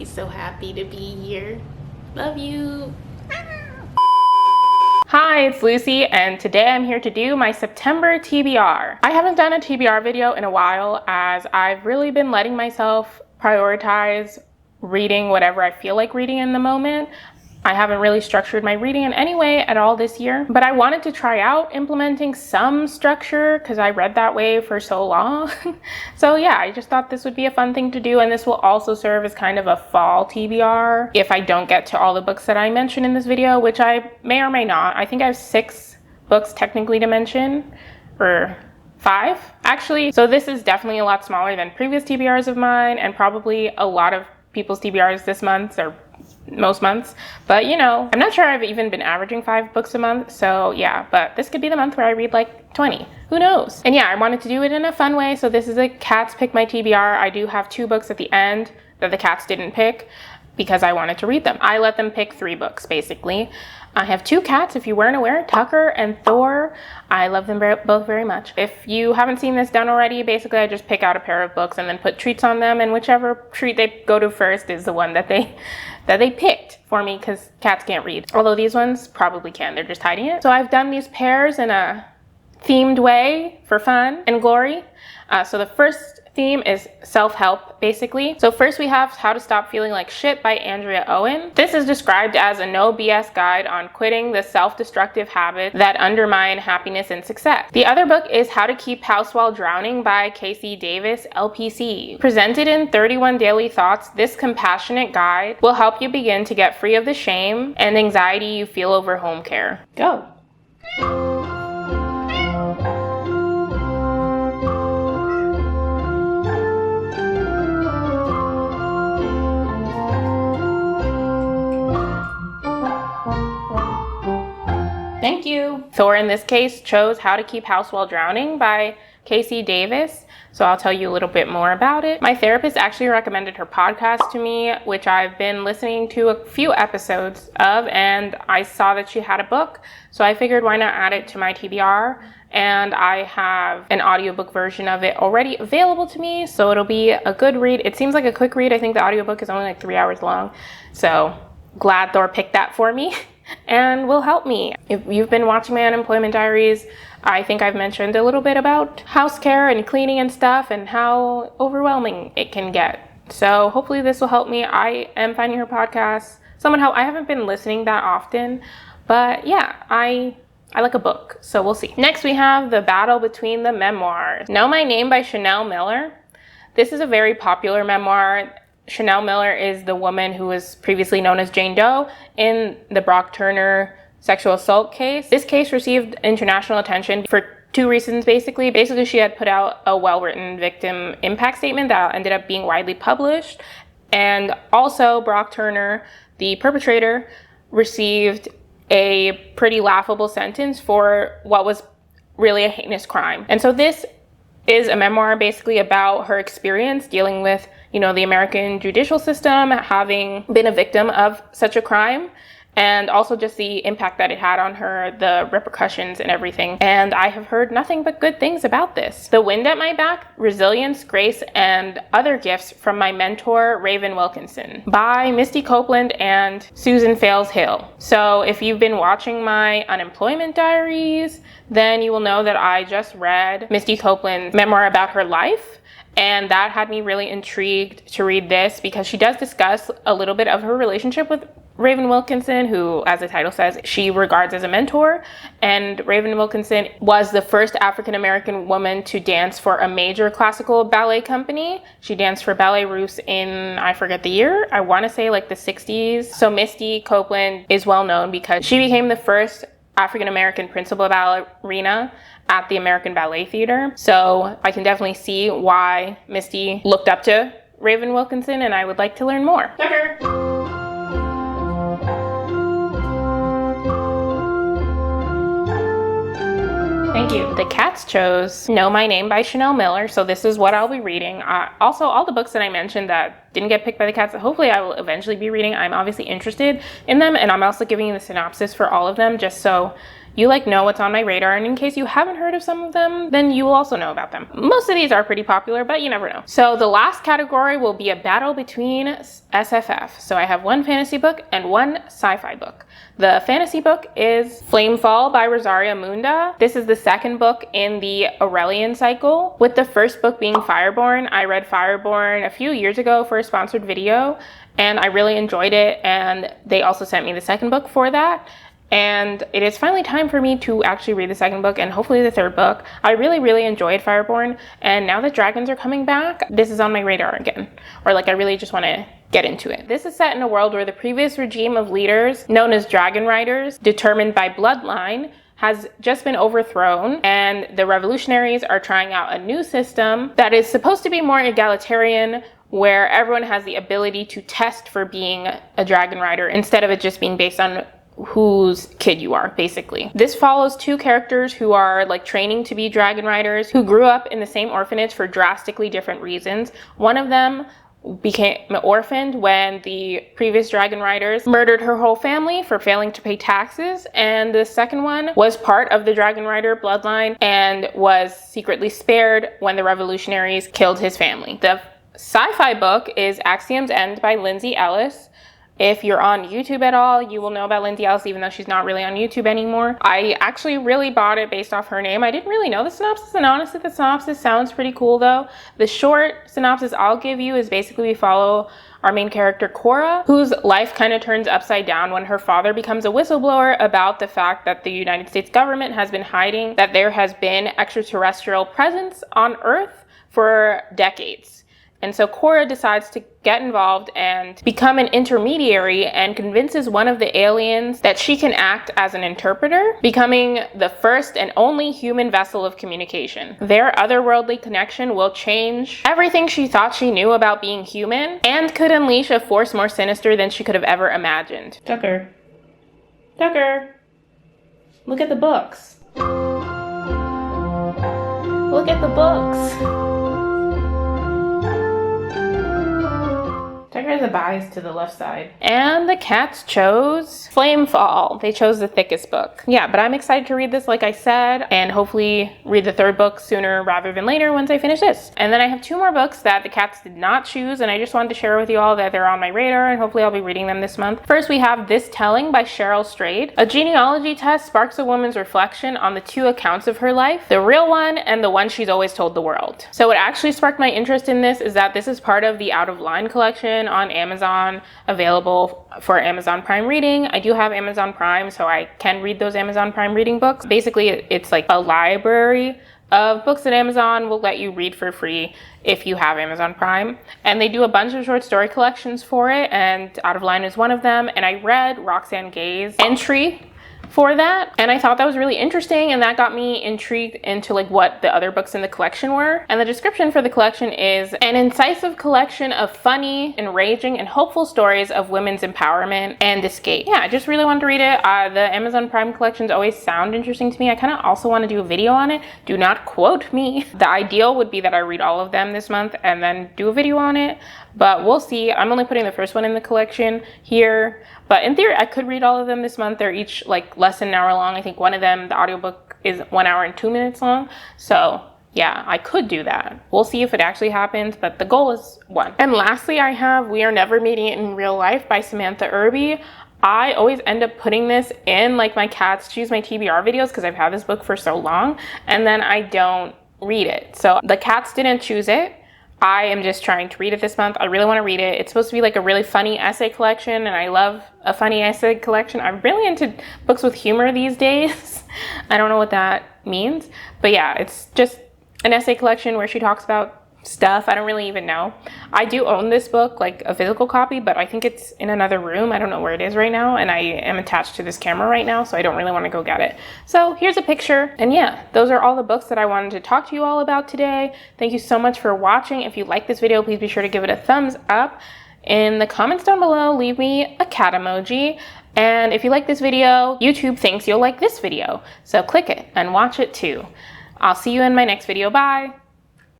He's so happy to be here. Love you. Hi, it's Lucy, and today I'm here to do my September TBR. I haven't done a TBR video in a while, as I've really been letting myself prioritize reading whatever I feel like reading in the moment. I haven't really structured my reading in any way at all this year, but I wanted to try out implementing some structure because I read that way for so long. So yeah, I just thought this would be a fun thing to do, and this will also serve as kind of a fall TBR if I don't get to all the books that I mentioned in this video, which I may or may not. I think I have 6 books technically to mention, or 5 actually. So this is definitely a lot smaller than previous TBRs of mine, and probably a lot of people's TBRs this month, or most months, but you know, I'm not sure I've even been averaging 5 books a month, so yeah, but this could be the month where I read like 20, who knows. And yeah, I wanted to do it in a fun way, so this is a cats pick my TBR. I do have 2 books at the end that the cats didn't pick because I wanted to read them. I let them pick 3 books basically. I have 2 cats, if you weren't aware, Tucker and Thor. I love them both very much. If you haven't seen this done already, basically I just pick out a pair of books and then put treats on them, and whichever treat they go to first is the one that they picked for me, because cats can't read. Although these ones probably can, they're just hiding it. So I've done these pairs in a themed way for fun and glory. So the first theme is self-help, basically. So first we have How to Stop Feeling Like Shit by Andrea Owen. This is described as a no BS guide on quitting the self-destructive habits that undermine happiness and success. The other book is How to Keep House While Drowning by Casey Davis, LPC. Presented in 31 Daily Thoughts, this compassionate guide will help you begin to get free of the shame and anxiety you feel over home care. Go. Thank you. Thor in this case chose How to Keep House While Drowning by Casey Davis, so I'll tell you a little bit more about it. My therapist actually recommended her podcast to me, which I've been listening to a few episodes of, and I saw that she had a book, so I figured why not add it to my TBR, and I have an audiobook version of it already available to me, so it'll be a good read. It seems like a quick read. I think the audiobook is only like 3 hours long, so glad Thor picked that for me and will help me. If you've been watching my unemployment diaries, I think I've mentioned a little bit about house care and cleaning and stuff and how overwhelming it can get. So hopefully this will help me. I am finding her podcast somewhat helpful. I haven't been listening that often, but yeah, I like a book, so we'll see. Next we have The Battle Between the Memoirs. Know My Name by Chanel Miller. This is a very popular memoir. Chanel Miller is the woman who was previously known as Jane Doe in the Brock Turner sexual assault case. This case received international attention for 2 reasons, basically. Basically, she had put out a well-written victim impact statement that ended up being widely published. And also, Brock Turner, the perpetrator, received a pretty laughable sentence for what was really a heinous crime. And so this is a memoir basically about her experience dealing with, you know, the American judicial system, having been a victim of such a crime, and also just the impact that it had on her, the repercussions and everything. And I have heard nothing but good things about this. The Wind at My Back, Resilience, Grace, and Other Gifts from My Mentor, Raven Wilkinson by Misty Copeland and Susan Fales Hill. So if you've been watching my unemployment diaries, then you will know that I just read Misty Copeland's memoir about her life. And that had me really intrigued to read this because she does discuss a little bit of her relationship with Raven Wilkinson, who, as the title says, she regards as a mentor. And Raven Wilkinson was the first African-American woman to dance for a major classical ballet company. She danced for Ballet Russe in, I forget the year, I want to say like the 60s. So Misty Copeland is well known because she became the first African-American principal ballerina at the American Ballet Theater. So I can definitely see why Misty looked up to Raven Wilkinson, and I would like to learn more. Tucker! Thank you. The cats chose Know My Name by Chanel Miller, so this is what I'll be reading. Also, all the books that I mentioned that didn't get picked by the cats, hopefully I will eventually be reading. I'm obviously interested in them, and I'm also giving you the synopsis for all of them just so you like know what's on my radar, and in case you haven't heard of some of them, then you will also know about them. Most of these are pretty popular, but you never know. So the last category will be a battle between SFF. So I have one fantasy book and one sci-fi book. The fantasy book is Flamefall by Rosaria Munda. This is the second book in the Aurelian cycle, with the first book being Fireborn. I read Fireborn a few years ago for a sponsored video, and I really enjoyed it, and they also sent me the second book for that. And it is finally time for me to actually read the second book and hopefully the third book. I really enjoyed Fireborn, and now that dragons are coming back, this is on my radar again. Or like, I really just want to get into it. This is set in a world where the previous regime of leaders, known as dragon riders, determined by bloodline, has just been overthrown, and the revolutionaries are trying out a new system that is supposed to be more egalitarian, where everyone has the ability to test for being a dragon rider instead of it just being based on whose kid you are, basically. This follows two characters who are like training to be dragon riders, who grew up in the same orphanage for drastically different reasons. One of them became orphaned when the previous dragon riders murdered her whole family for failing to pay taxes, and the second one was part of the dragon rider bloodline and was secretly spared when the revolutionaries killed his family. The sci-fi book is Axiom's End by Lindsay Ellis. If you're on YouTube at all, you will know about Lindsay Ellis, even though she's not really on YouTube anymore. I actually really bought it based off her name. I didn't really know the synopsis, and honestly, the synopsis sounds pretty cool though. The short synopsis I'll give you is basically we follow our main character, Cora, whose life kind of turns upside down when her father becomes a whistleblower about the fact that the United States government has been hiding that there has been extraterrestrial presence on Earth for decades. And so Cora decides to get involved and become an intermediary and convinces one of the aliens that she can act as an interpreter, becoming the first and only human vessel of communication. Their otherworldly connection will change everything she thought she knew about being human and could unleash a force more sinister than she could have ever imagined. Tucker, look at the books. Look at the books. Tucker has a bias to the left side. And the cats chose Flamefall. They chose the thickest book. Yeah, but I'm excited to read this, like I said, and hopefully read the third book sooner rather than later once I finish this. And then I have two more books that the cats did not choose, and I just wanted to share with you all that they're on my radar, and hopefully I'll be reading them this month. First, we have This Telling by Cheryl Strayed. A genealogy test sparks a woman's reflection on the two accounts of her life, the real one and the one she's always told the world. So what actually sparked my interest in this is that this is part of the Out of Line collection on Amazon, available for Amazon Prime reading. I do have Amazon Prime, so I can read those Amazon Prime reading books. Basically, it's like a library of books that Amazon will let you read for free if you have Amazon Prime. And they do a bunch of short story collections for it, and Out of Line is one of them. And I read Roxane Gay's entry for that, and I thought that was really interesting, and that got me intrigued into like what the other books in the collection were. And the description for the collection is an incisive collection of funny, enraging, and hopeful stories of women's empowerment and escape. Yeah, I just really wanted to read it. The Amazon Prime collections always sound interesting to me. I kind of also want to do a video on it. Do not quote me. The ideal would be that I read all of them this month and then do a video on it, but we'll see. I'm only putting the first one in the collection here, but in theory I could read all of them this month. They're each like less than an hour long. I think one of them, the audiobook, is 1 hour and 2 minutes long. So yeah, I could do that. We'll see if it actually happens, but the goal is 1. And lastly, I have We Are Never Meeting in Real Life by Samantha Irby. I always end up putting this in like my Cats Choose My TBR videos because I've had this book for so long, and then I don't read it. So the cats didn't choose it. I am just trying to read it this month. I really want to read it. It's supposed to be like a really funny essay collection, and I love a funny essay collection. I'm really into books with humor these days. I don't know what that means, but yeah, it's just an essay collection where she talks about stuff. I don't really even know. I do own this book, like a physical copy, but I think it's in another room. I don't know where it is right now, and I am attached to this camera right now, so I don't really want to go get it. So here's a picture, and yeah, those are all the books that I wanted to talk to you all about today. Thank you so much for watching. If you like this video, please be sure to give it a thumbs up. In the comments down below, leave me a cat emoji. And if you like this video, YouTube thinks you'll like this video, so click it and watch it too. I'll see you in my next video. Bye!